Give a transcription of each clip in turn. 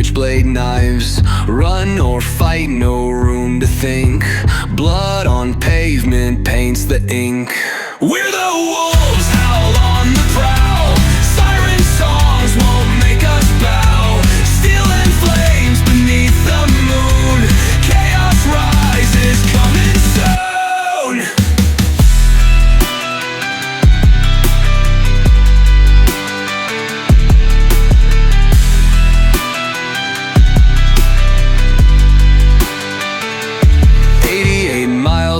switchblade knives. Run or fight, no room to think. Blood on pavement paints the ink. We're the wolves, howl on the prowl. Siren songs won't make us bow. Stealing flames beneath the moon. Chaos rises, coming soon.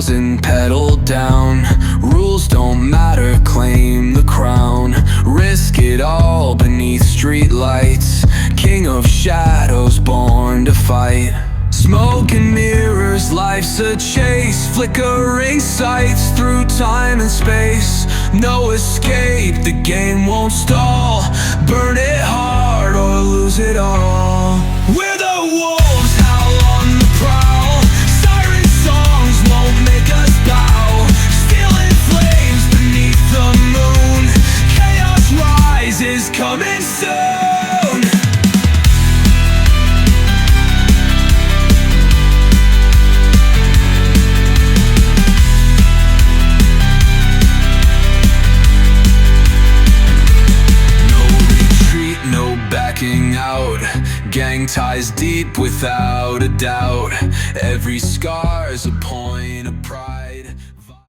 And pedal down. Rules don't matter, claim the crown. Risk it all beneath street lights. King of shadows, born to fight. Smoke and mirrors, life's a chase. Flickering sights through time and space. No escape, the game won't stall. Burn it hard or lose it all. We're the wolves, howl on the prowl. Siren songs won't make us bow. Stealing flames beneath the moon. Chaos rises, coming soon. Backing out, gang ties deep without a doubt. Every scar's a point.